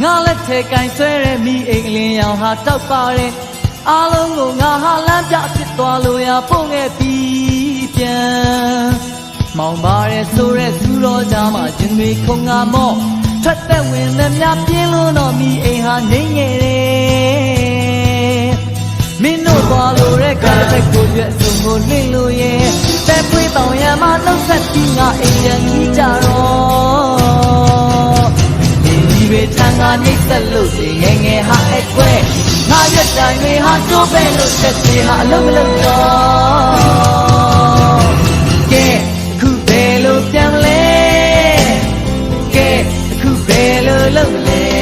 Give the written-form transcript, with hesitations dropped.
ငါလက်ထဲကင်ဆွဲတဲ့မိအိမ်လင်းရောင်ဟာတောက်ပါတယ်အားလုံးကိုငါဟာလမ်းပြဖြစ်သွားလို့ရပို့ခဲ့ပြီးပြန်မောင်ပါရဲဆိုရဲစူတော်ကြားမှာရင်တွေခုံငါမော့ထွက်သက်ဝင်သမျှပြင်းလို့တော့မိအိမ်ဟာငိမ့်ငယ်တယ်မင်းတို့သွားလို့တဲ့ကတဲ့ကိုရွက်စုံကိုနှိမ့်လို့ရဲ့တဲပွေးတောင်ရမှာနှုတ်ဆက်ပြီးငါအိမ်ရန်ကြီးကြတော့ဒီပဲထန်ကနေဆက်လို့ဒီငယ်ငယ်ဟာအကွဲငါရက်တိုင်းတွေဟာကျိုးပဲလို့ချက်စီဟာအလုံးမလုံးတော့ကဲအခုဘယ်လိုပြန်လဲကဲအခုဘယ်လိုလုပ်လဲ